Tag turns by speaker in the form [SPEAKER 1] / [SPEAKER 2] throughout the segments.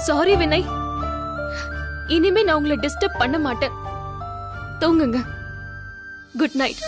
[SPEAKER 1] Sorry Vinay. இனிமே நான் உங்களை டிஸ்டர்ப் பண்ண மாட்டேன். தூங்குங்க. Good night.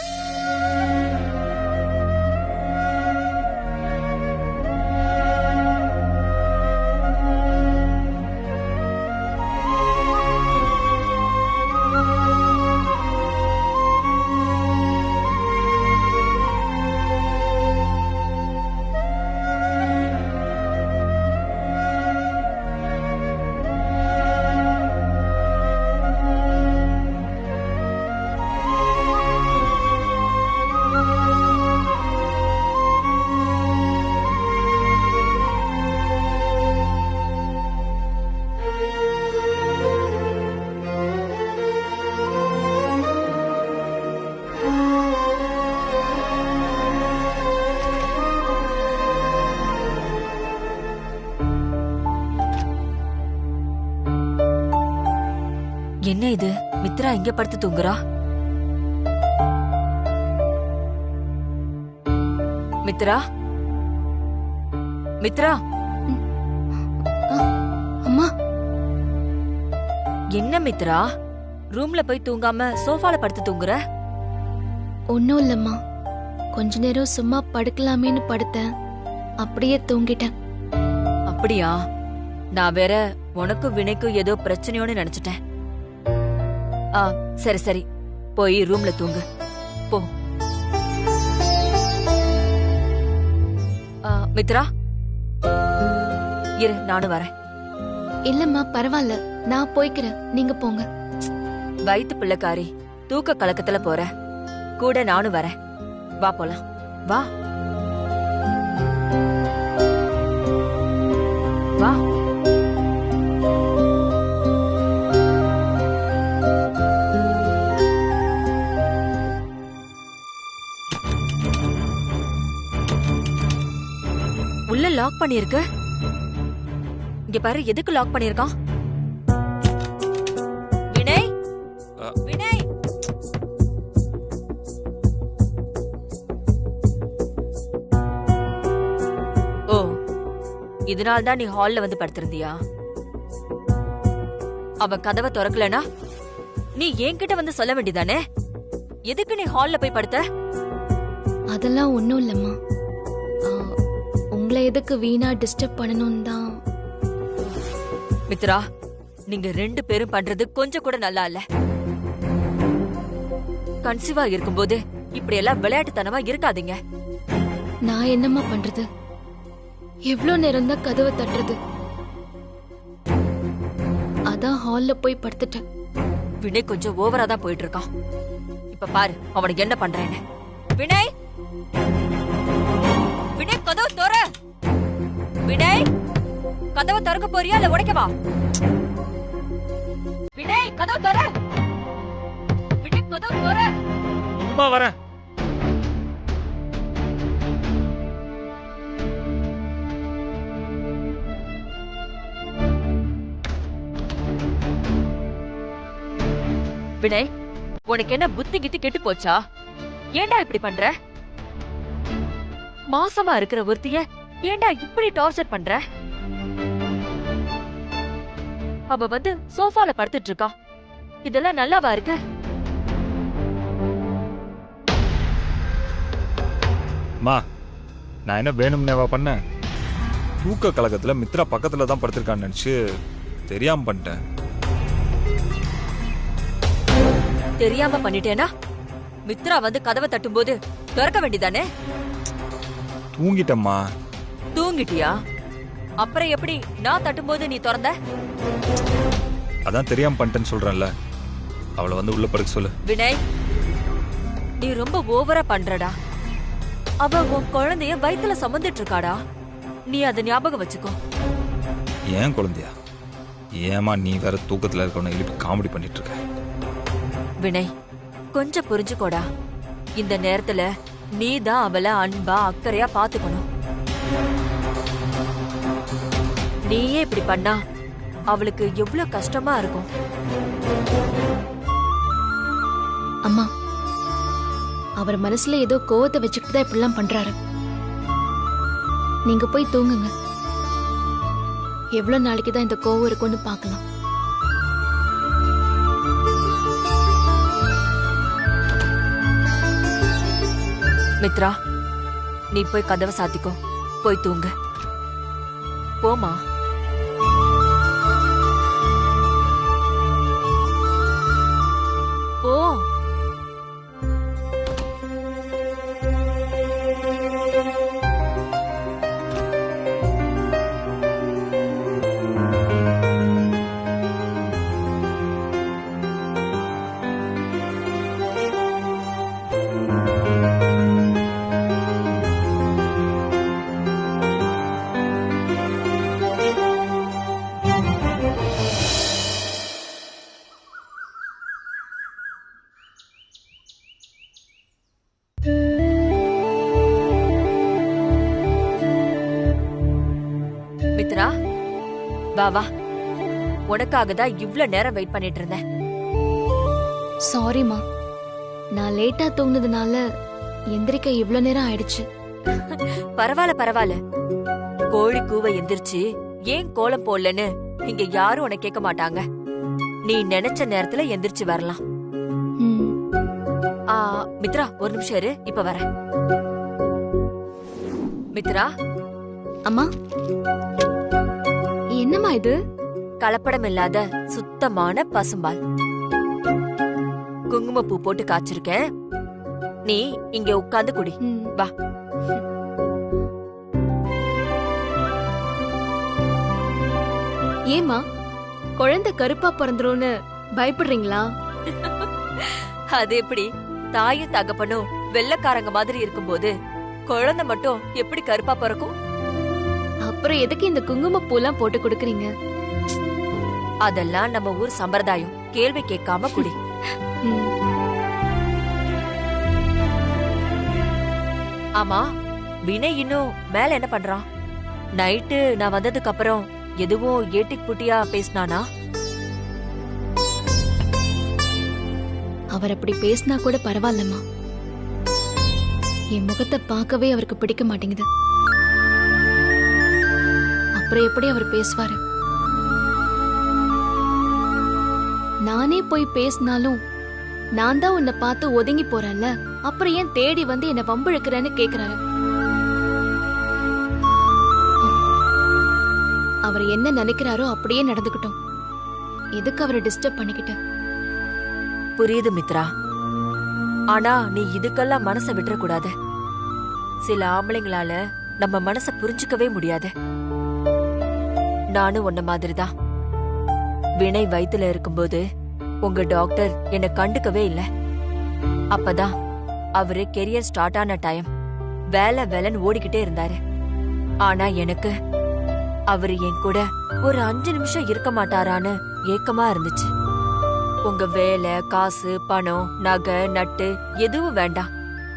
[SPEAKER 2] என்ன இது? மித்ரா இங்க படுத்து தூங்குறா? மித்ரா, மித்ரா.
[SPEAKER 1] அம்மா.
[SPEAKER 2] என்ன மித்ரா, ரூம்ல போய் தூங்காம சோஃபால படுத்து தூங்குற?
[SPEAKER 1] ஒன்னும் இல்லம்மா, கொஞ்ச நேரம் சும்மா படுக்கலாமேன்னு படுத்தேன், அப்படியே தூங்கிட்டேன்.
[SPEAKER 2] அப்படியா? நான் வேற உனக்கும் வினைக்கும் ஏதோ பிரச்சனையோன்னு நினைச்சிட்டேன். சரி சரி, போய் ரூம்ல தூங்கு போ. மித்ரா, இரு, நானும் வரேன்.
[SPEAKER 1] இல்லம்மா, பரவாயில்ல, நான் போய்க்கிறேன், நீங்க போங்க.
[SPEAKER 2] வயித்து பிள்ளைக்காரி, தூக்க கலக்கத்துல போற, கூட நானும் வரேன். வா போலாம், வா வா. உள்ள லாக் பண்ணிருக்க. இங்க பாரு, எதுக்கு லாக் பண்ணிருக்கான்? வினய், வினய். ஓ, இதனால்தான் நீ ஹால்ல வந்து படுத்திருந்தியா? அவன் கதவை திறக்கலனா நீ என்கிட்ட வந்து சொல்ல வேண்டியதானே? எதுக்கு நீ ஹால்ல போய் படுத்த?
[SPEAKER 1] அதெல்லாம் ஒண்ணும் இல்லம்மா, உங்களை எதுக்கு வீணா டிஸ்டர்ப் பண்ணணும் தான்.
[SPEAKER 2] மித்ரா, நீங்க ரெண்டு பேரும் பண்றது கொஞ்சம் கூட நல்லா இல்ல. கன்சீவா இருக்கும்போது இப்படி எல்லாம் விளையாட்டுத்தனமா இருக்காதீங்க.
[SPEAKER 1] நான் என்னம்மா பண்றது? எவ்வளவு நேரம் தான் கதவை தட்டுறது? அதான் ஹால்ல போய் படுத்துட்டேன்.
[SPEAKER 2] வினய் கொஞ்சம் ஓவரா தான் போயிட்டு இருக்கான். இப்ப பாரு அவனுக்கு என்ன பண்றேன்னு. வினய், வினய், கதவு தோற. வினய், கதவை திறக்க போறியா இல்ல உடைக்கவா? வினய், கதவு தோற. வினய், கதவு தோற.
[SPEAKER 3] அம்மா வரேன்.
[SPEAKER 2] வினய், உனக்கு என்ன புத்தி கித்தி கெட்டு போச்சா? ஏண்டா இப்படி பண்ற? மாசமா இருக்கிற ஒருத்திய ஏண்டா இப்படி டார்ச்சர் பண்ற? அவ வந்து சோஃபால படுத்துட்டு இருக்கா. இதெல்லாம் நல்லாவா இருக்கு?
[SPEAKER 3] அம்மா, நான் என்ன வேணும்னேவா பண்ணேன்? தூக்க கலக்கத்துல மித்ரா பக்கத்துல தான் படுத்திருக்கான்னு நினைச்சு தெரியாம பண்ணிட்டேன்.
[SPEAKER 2] தெரியாம பண்ணிட்டேனா? மித்ரா வந்து கதவை தட்டும் போது திறக்க வேண்டியதானே?
[SPEAKER 3] தூங்கிட்டம்மா.
[SPEAKER 2] தூங்கிட்டியா? அப்புறம் எப்படி நான் தட்டும்போது நீ திறந்த?
[SPEAKER 3] அதான் தெரியாம பண்ணிட்டேன்னு சொல்றேன்ல. அவளை வந்து உள்ள படுக்க சொல்லு.
[SPEAKER 2] வினய், நீ ரொம்ப ஓவரா பண்றடா. அவ உன் குழந்தைய வயித்துல சுமந்துட்டு இருக்காடா. நீ அதை ஞாபகம் வச்சுக்கோ.
[SPEAKER 3] ஏன் குழந்தையா? ஏமா நீ வேற தூக்கத்துல இருக்கவன எழுப்பி காமெடி பண்ணிட்டு இருக்க?
[SPEAKER 2] வினய், கொஞ்சம் புரிஞ்சுக்கோடா. இந்த நேரத்துல நீ தான் அவளை அன்பா அக்கறையா பாத்துக்கணும். நீயே இப்படி பண்ணா அவளுக்கு எவ்வளவு கஷ்டமா இருக்கும்.
[SPEAKER 1] அம்மா, அவர் மனசுல ஏதோ கோவத்தை வச்சுக்கிட்டு தான் இப்படிலாம் பண்றாரு. நீங்க போய் தூங்குங்க. எவ்வளவு நாளைக்கு தான் இந்த கோவம் இருக்கும்னு பார்க்கலாம்.
[SPEAKER 2] மித்ரா, நீ போய் கதவை சாத்திக்கோ. போய் தூங்க. போமா. போ. மித்ரா, வா வா. உனக்காக தான் இவ்ளோ நேரம் வெயிட் பண்ணிட்டு இருந்தேன்.
[SPEAKER 1] சாரிமா, நான் லேட்டா தூங்குனதுனால எந்திரிக்க இவ்ளோ நேரம் ஆயிடுச்சு.
[SPEAKER 2] பரவாயில்ல பரவாயில்ல. கோழி கூவ எந்திரிச்சு ஏன் கோலம் போடலன்னு இங்க யாரும் உன்னை கேட்க மாட்டாங்க. நீ நினைச்ச நேரத்துல எந்திரிச்சு வரலாம்.
[SPEAKER 1] ம்.
[SPEAKER 2] மித்ரா, ஒரு நிமிஷம் இரு, இப்ப வரேன். மித்ரா.
[SPEAKER 1] அம்மா, என்னம்மா இது?
[SPEAKER 2] கலப்படம் இல்லாத சுத்தமான பசும்பால். குங்குமப்பூ போட்டு காய்ச்சிருக்கேன். நீ இங்க உட்கார்ந்து குடி.
[SPEAKER 1] ம்.
[SPEAKER 2] வா.
[SPEAKER 1] ஏம்மா, குழந்தை கருப்பா பிறந்துரும்னு பயப்படுறீங்களா?
[SPEAKER 2] அது எப்படி? தாயும் தகப்பனும் வெள்ளைக்காரங்க மாதிரி இருக்கும்போது குழந்தை மட்டும் எப்படி கருப்பா பிறக்கும்?
[SPEAKER 1] அப்புறம் எதுக்கு இந்த குங்குமப்பூலாம் போட்டு கொடுக்கறீங்க?
[SPEAKER 2] அதெல்லாம் நம்ம ஊர் சம்பிரதாயம். கேள்வி கேட்காம குடி.
[SPEAKER 1] ம்.
[SPEAKER 2] ஆமா, வினய் இன்னும் மேல என்ன பண்றான்? நைட்டு நான் வந்ததுக்கு அப்புறம் எதுவும் ஏட்டிக் புட்டியா பேசினானா?
[SPEAKER 1] அவர் அப்படி பேசினா கூட பரவாயில்லம்மா. என் முகத்தை பார்க்கவே அவருக்கு பிடிக்க மாட்டேங்குது. அப்புறம் எப்படி அவர் பேசுவாரு? நானே போய் பேசினாலும் நான் தான் உன்னை பார்த்து ஒதுங்கி போறேன்ல, அப்புறம் ஏன் தேடி வந்து என்ன வம்பிழுக்கிறேன்னு கேக்குறாரு. அவர் என்ன நினைக்கிறாரோ அப்படியே நடந்துக்கிட்டோம். எதுக்கு அவரை டிஸ்டர்ப் பண்ணிக்கிட்ட?
[SPEAKER 2] புரியுது மித்ரா. ஆனா நீ இதுக்கெல்லாம் மனச விட்டுறக்கூடாது. சில ஆம்பளைங்களால நம்ம மனச புரிஞ்சுக்கவே முடியாது. நானும் உன்ன மாதிரிதான். வினய் வயித்துல இருக்கும்போது உங்க டாக்டர் என்ன கண்டுக்கவே இல்ல. அப்பதான் அவரு கெரியர் ஸ்டார்ட் ஆன டைம். வேலை வேலைன்னு ஓடிக்கிட்டே இருந்தாரு. ஆனா எனக்கு அவரு என் கூட ஒரு 5 நிமிஷம் இருக்க மாட்டாரான்னு ஏக்கமா இருந்துச்சு. உங்க வேலை, காசு, பணம், நகை, நட்டு எதுவும் வேண்டாம்,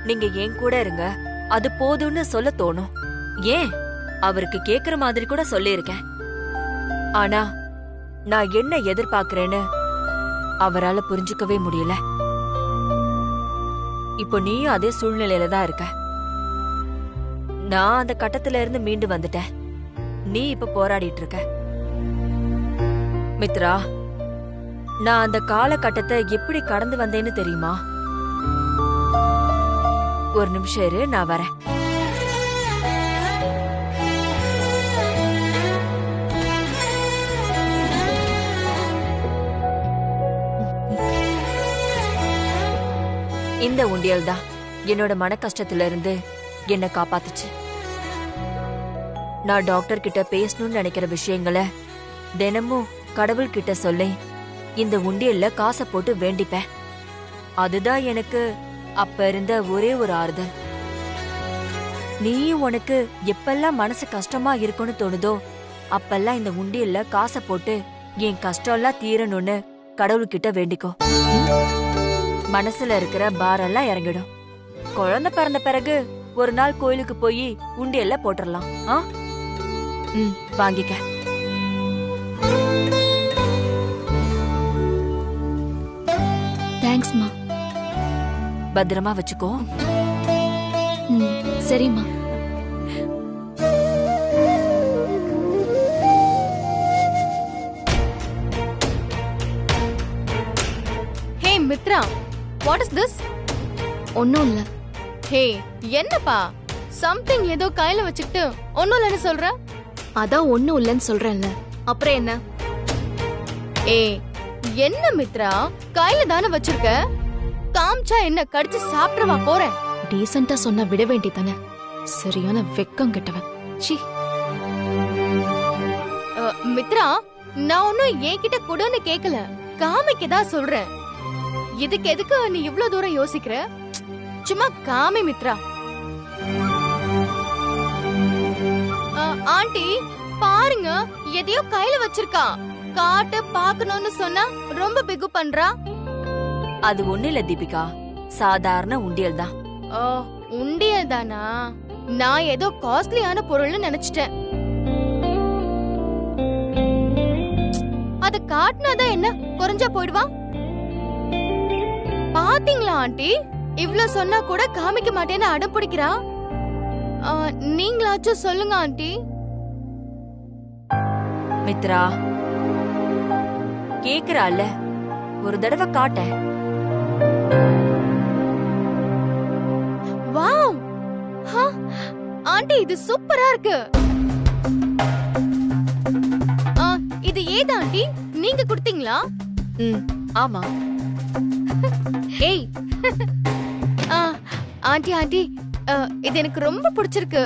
[SPEAKER 2] நீங்க என் கூட இருங்க, அது போதும்னு சொல்ல தோணும். ஏன், அவருக்கு கேக்குற மாதிரி கூட சொல்லியிருக்கேன். ஆனா நான் என்ன எதிர்பார்க்கறேன்னு அவரால புரிஞ்சுக்கவே முடியல. இப்போ நீயும் அதே சூழ்நிலையில தான் இருக்க. நான் அந்த கட்டத்துல இருந்து மீண்டு வந்துட்டேன். நீ இப்ப போராடிட்டு இருக்க. மித்ரா, நான் அந்த காலகட்டத்தை எப்படி கடந்து வந்தேன்னு தெரியுமா? ஒரு நிமிஷம் இரு, நான் வரேன். இந்த உண்டியல் தான் என்னோட மன கஷ்டத்துல இருந்து என்ன காப்பாத்துச்சு. நான் டாக்டர் கிட்ட பேசணும்னு நினைக்கிற விஷயங்களை தினமும் கடவுள் கிட்ட சொல்லி இந்த உண்டியல்ல காசை போட்டு வேண்டிப்பேன். அதுதான் எனக்கு அப்ப இருந்த ஒரே ஒரு ஆறுதல். நீயும் உனக்கு எப்பெல்லாம் மனசு கஷ்டமா இருக்குன்னு தோணுதோ அப்பெல்லாம் இந்த உண்டியல்ல காசை போட்டு என் கஷ்டம்லாம் தீரணும்னு கடவுள்கிட்ட வேண்டிக்கோ. மனசுல இருக்கிற பாரெல்லாம் இறங்கிடும். குழந்தை பிறந்த பிறகு ஒரு நாள் கோயிலுக்கு போய் உண்டியல்ல போட்டுடலாம். வாங்கிக்க.
[SPEAKER 1] தேங்க்ஸ்மா.
[SPEAKER 2] பத்திரமா வச்சுக்கோ.
[SPEAKER 1] சரிம்மா.
[SPEAKER 4] Mithra, what is this?
[SPEAKER 1] ஒன்னும் இல்ல.
[SPEAKER 4] ஹே, என்னப்பா சம்திங் ஏதோ கையில வச்சுக்கிட்டு ஒன்னும் இல்லைன்னு சொல்ற?
[SPEAKER 1] அதான் ஒன்னும் இல்லன்னு சொல்றேன்ல, அப்புறம் என்ன?
[SPEAKER 4] ஏய், என்ன மித்ரா, கையில தானே வச்சிருக்க, காமிச்சா என்ன கடிச்சு சாப்பிடவா போறேன்?
[SPEAKER 1] டீசெண்டா சொன்னா விட வேண்டியதானே. சரியான வெக்கம் கெட்டவன். சீ.
[SPEAKER 4] மித்ரா, நான் ஒன்னும் என்கிட்ட கொடுன்னு கேக்கல, காமிக்கதா சொல்றேன். இதுக்கு எதுக்கு நீ இவ்ளோ தூரம் யோசிக்கிற? சும்மா காமி மித்ரா. ஆண்டி பாருங்க, எதையோ கையில வச்சிருக்கா. காட்டு பாக்கணும்னு சொன்னா ரொம்ப பிகு பண்றா.
[SPEAKER 2] அது ஒண்ணு இல்ல தீபிகா, சாதாரண உண்டியல் தான்.
[SPEAKER 4] உண்டியல் தானா? நான் ஏதோ காஸ்ட்லியான பொருள்னு நினைச்சிட்டேன். அத காட்டினாதான் என்ன குறைஞ்சா போயிடுவா? பாத்தீங்களா ஆண்டி, இவ்ளோ சொன்னா கூட காமிக்க மாட்டேன்னு அடம் பிடிக்கிறா. நீங்களாச்சும் சொல்லுங்க ஆண்டி.
[SPEAKER 2] மித்ரா, கேக்குறால, ஒரு தடவை காட்ட.
[SPEAKER 4] வாவ், ஆண்டி இது சூப்பரா இருக்கு. இது ஏதா ஆண்டி, நீங்க கொடுத்தீங்களா?
[SPEAKER 2] ஆமா.
[SPEAKER 1] ஏய்
[SPEAKER 4] ஆண்டி ஆண்டி, இது எனக்கு ரொம்ப பிடிச்சிருக்கு.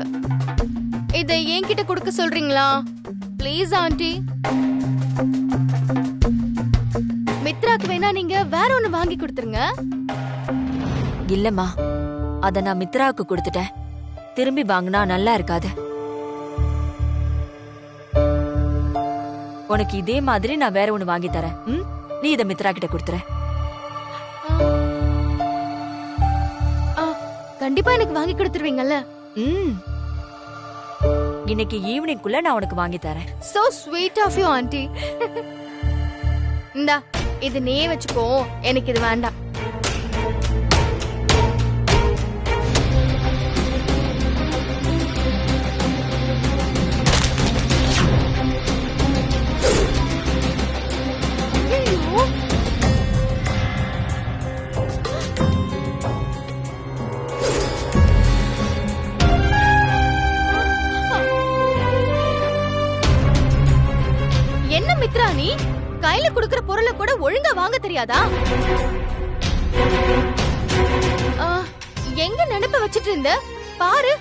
[SPEAKER 4] இதை என்கிட்ட கொடுக்க சொல்றீங்களா ப்ளீஸ் ஆண்டி? மித்ராக்கு வேணா நீங்க வேற ஒண்ணு வாங்கி கொடுத்துருங்க.
[SPEAKER 2] இல்லம்மா, அத நான் மித்ராவுக்கு கொடுத்துட்டேன். திரும்பி வாங்கினா நல்லா இருக்காது. உனக்கு இதே மாதிரி நான் வேற ஒண்ணு வாங்கி தரேன். நீ இத மித்ரா கிட்ட கொடுத்துற.
[SPEAKER 4] கண்டிப்பா எனக்கு வாங்கி கொடுத்துருவீங்கல்ல?
[SPEAKER 2] இன்னைக்கு ஈவினிங்குள்ள நான் உனக்கு வாங்கி தரேன்.
[SPEAKER 4] So sweet of you aunty. இந்தா, இது நீ வச்சுக்கோ, எனக்கு இது வேண்டாம். என்ன மித்ரா, நீ கையில குடுக்கற பொருளை கூட ஒழுங்கா வாங்க தெரியாதா? எங்க நினைப்ப வச்சிட்டு இருந்த பாரு.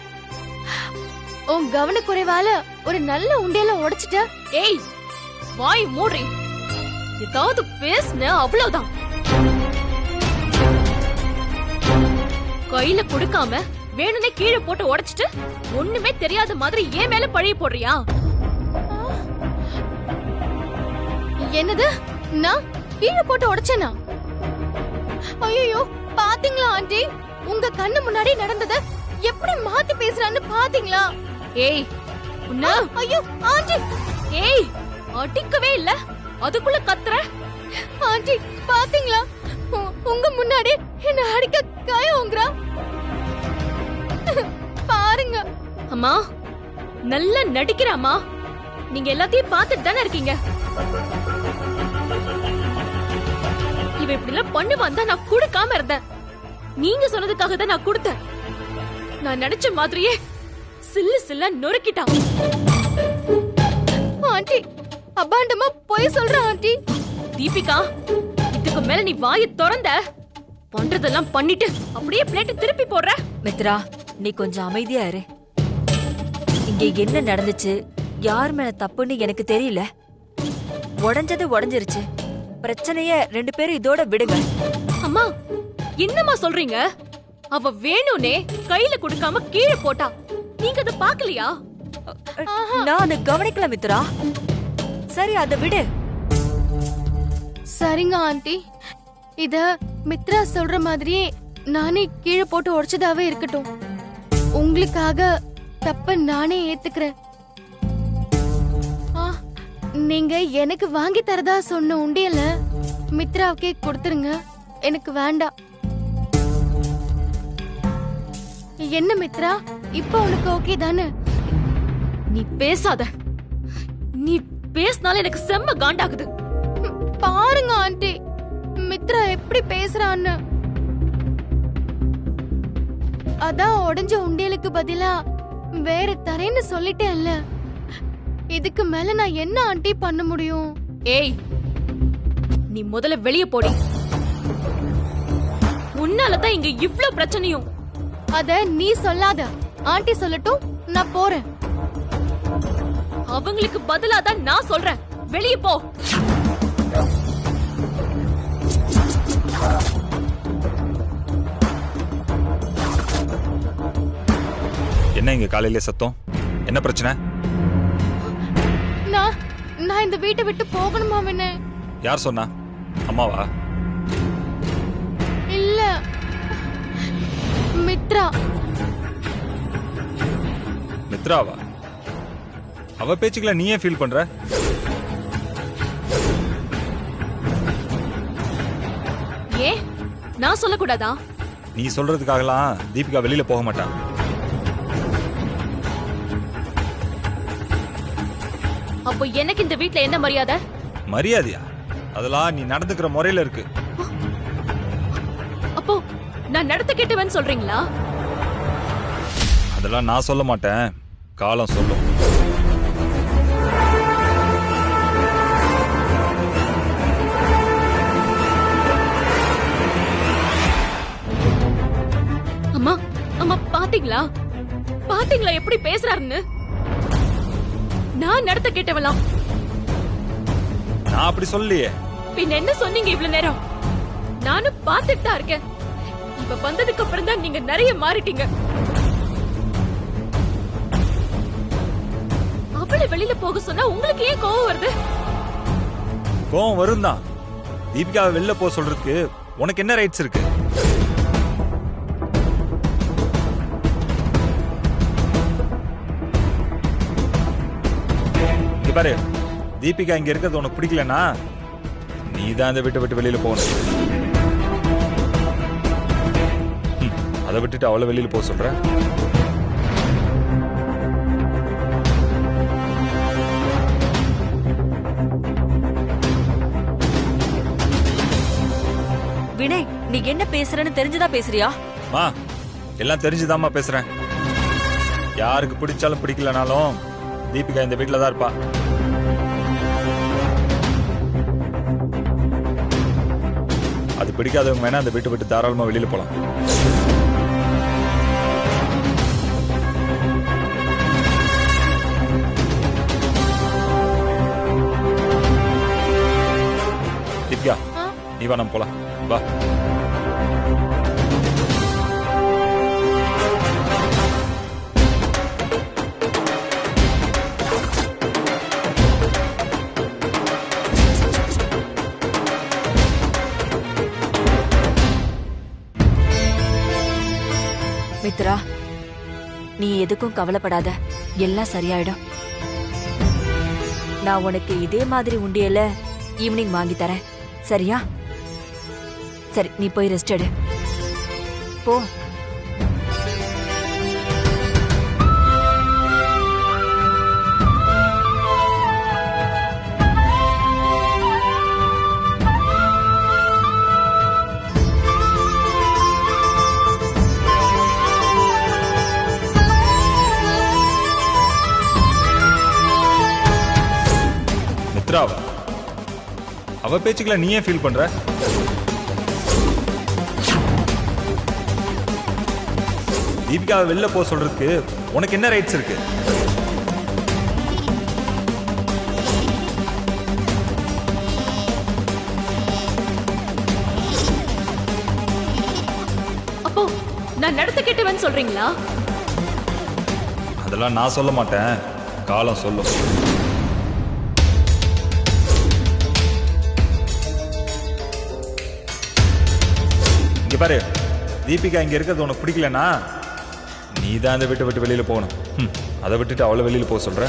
[SPEAKER 4] உன் கவனக்குறைவால ஒரு நல்ல உண்டியல உடைச்சிட்ட.
[SPEAKER 1] ஏய், வாய் மூடி. ஏதாவது பேசுன அவ்வளவுதான். கையில கொடுக்காம வேணும்னே கீழே போட்டு உடைச்சிட்டு ஒண்ணுமே தெரியாத மாதிரி ஏன் மேல பழிய போடுறியா?
[SPEAKER 4] என்னது? நான் கீழே போட்டு உடைச்சேனா? ஐயோ, பாத்தீங்களா ஆண்டி, உங்க கண்ணு முன்னாடி நடந்தத எப்படி மாத்தி பேசுறான்னு பாத்தீங்களா?
[SPEAKER 1] ஏய், உன்ன
[SPEAKER 4] ஐயோ ஆண்டி.
[SPEAKER 1] ஏய், அடிக்கவே இல்ல, அதுக்குள்ள கத்துற.
[SPEAKER 4] ஆண்டி பாத்தீங்களா, உங்க முன்னாடி என்ன அடிக்க காயம்ங்கறா. பாருங்க.
[SPEAKER 1] அம்மா, நல்லா நடிக்கிற அம்மா. நீங்க எல்லாத்தையும் பார்த்துட்டு தானே இருக்கீங்க. இவ இப்படி எல்லாம் பண்ணுவான் தான் நான் கொடுக்காம இருந்தேன். நீங்க சொன்னதுக்காக தான் நான் கொடுத்தேன். நான் நினைச்ச மாதிரியே சில்லு சில்ல நொறுக்கிட்டான்.
[SPEAKER 4] ஆண்டி அபாண்டமா போய் சொல்ற ஆண்டி.
[SPEAKER 1] தீபிகா, இதுக்கு மேல நீ வாயை திறந்த பண்றதெல்லாம் பண்ணிட்டு அப்படியே பிளேட் திருப்பி போடுற.
[SPEAKER 2] மித்ரா, நீ கொஞ்சம் அமைதியா இரு. இங்க என்ன நடந்துச்சு, யார் மேல தப்புன்னு எனக்கு தெரியல. உடைஞ்சது உடைஞ்சிருச்சு. பிரச்சனைய 2 பேரும் இதோட விடுங்க.
[SPEAKER 1] அம்மா, என்னம்மா சொல்றீங்க? அவ வேணும்னே கையில கொடுக்காம கீழே போட்டா. நீங்க அத பாக்கலையா?
[SPEAKER 2] நான் அதை கவனிக்கல மித்ரா. சரி, அதை விடு.
[SPEAKER 4] சரிங்க ஆண்டி, இத மித்ரா சொல்ற மாதிரியே நானே கீழே போட்டு உடைச்சதாவே இருக்கட்டும். உங்களுக்காக தப்ப நானே ஏத்துக்கிறேன். நீங்க எனக்கு வாங்கி தரதா சொன்ன உண்டியல மித்ராவுக்கே கொடுத்துருங்க, எனக்கு வேண்டாம். என்ன மித்ரா, இப்ப உனக்கு ஓகே தானே?
[SPEAKER 1] நீ பேசாத. நீ பேசினால எனக்கு செம்ம காண்டாகுது.
[SPEAKER 4] பாருங்க ஆண்டி, மித்ரா எப்படி பேசுறான்னு. அதான் உடைஞ்ச உண்டியலுக்கு பதிலா வேற தரேன்னு சொல்லிட்டேன்ல. இதுக்கு மேல நான் என்ன ஆண்டி பண்ண முடியும்?
[SPEAKER 1] ஏய், நீ முதல்ல வெளிய போடி. உன்னாலதான் இங்க இவ்ளோ பிரச்சனையும்.
[SPEAKER 4] அத நீ சொல்லாத, ஆண்டி சொல்லட்டும், நான் போறேன்.
[SPEAKER 1] அவங்களுக்கு பதிலா தான் நான் சொல்றேன், வெளிய போ.
[SPEAKER 3] என்ன இங்க காலையிலே சத்தம்? என்ன பிரச்சனை?
[SPEAKER 4] நான் இந்த வீட்டை விட்டு போகணுமா வேணே?
[SPEAKER 3] யார் சொன்னா? அம்மாவா?
[SPEAKER 4] இல்ல, மித்ரா.
[SPEAKER 3] மித்ராவா? அவ பேச்சுக்கல நீ ஏன் ஃபீல் பண்ற?
[SPEAKER 1] ஏ, நான் சொல்லக்கூடாதா?
[SPEAKER 3] நீ சொல்றதுக்காகலாம் தீபிகா வெளியில போக மாட்டான்.
[SPEAKER 1] அப்போ எனக்கு இந்த வீட்ல என்ன மரியாதை?
[SPEAKER 3] மரியாதையா? அதெல்லாம் நீ நடந்துக்கிற முறையில இருக்கு.
[SPEAKER 1] அப்போ நான் நடத்த கேட்டவன் சொல்றீங்களா?
[SPEAKER 3] அதெல்லாம் நான் சொல்ல மாட்டேன், காலம் சொல்லும்.
[SPEAKER 1] அம்மா, அம்மா பாத்தீங்களா? பாத்தீங்களா எப்படி பேசுறாருன்னு? நான் நடத்த கேட்டவலாம்.
[SPEAKER 3] நான் அப்படி சொல்லலையே.
[SPEAKER 1] பின் என்ன சொன்னீங்க இவ்வளவு நேரம்? நானும் பாத்துட்டு தான் இருக்கேன். இப்ப வந்ததுக்கு அப்புறம் தான் நீங்க நிறைய மாறிட்டீங்க. அவளை வெளியில போக சொன்னா உங்களுக்கு ஏன் கோவம் வருது?
[SPEAKER 3] கோவம் வரும் தான். தீபிகாவை வெளில போக சொல்றதுக்கு உனக்கு என்ன ரைட்ஸ் இருக்கு? இங்க பாரு, தீபிகா இங்க இருக்கிறது உனக்கு பிடிக்கலனா நீ தான் அந்த வீட்டை விட்டு வெளியில போகணும். அதை விட்டுட்டு அவளை வெளியில போக சொல்ற?
[SPEAKER 2] வினய், நீ என்ன பேசுறன்னு தெரிஞ்சுதான் பேசுறியா?
[SPEAKER 3] மா, எல்லாம் தெரிஞ்சுதாம்மா பேசுறேன். யாருக்கு பிடிச்சாலும் பிடிக்கலனாலும் தீபிகா இந்த வீட்டுல தான் இருப்பா. அது பிடிக்காதவங்க வேணா அந்த வீட்டை விட்டு தாராளமா வெளியில போலாம். தீபிகா, நீ வா, நம்ம போலாம். வா.
[SPEAKER 2] மித்ரா, நீ எதுக்கும் கவலைப்படாத, எல்லாம் சரியாயிடும். நான் உனக்கு இதே மாதிரி உண்டியல ஈவினிங் வாங்கி தரேன், சரியா? சரி, நீ போய் ரெஸ்ட் எடு, போ.
[SPEAKER 3] மித்ராவா? அவ பேச்சுக்கல நீ ஏன் ஃபீல் பண்ற? தீபிகாவை வெளில போக சொல்றதுக்கு உனக்கு என்ன ரைட்ஸ் இருக்கு?
[SPEAKER 1] அப்போ நான் நடத்த கேட்டவன் சொல்றீங்களா?
[SPEAKER 3] அதெல்லாம் நான் சொல்ல மாட்டேன், காலம் சொல்லும். இங்க பாரு, தீபிகா இங்க இருக்கிறது உனக்கு பிடிக்கலனா நீ தான் அந்த வீட்டை விட்டு வெளியில போகணும். அதை விட்டுட்டு அவளை வெளியில போக சொல்ற?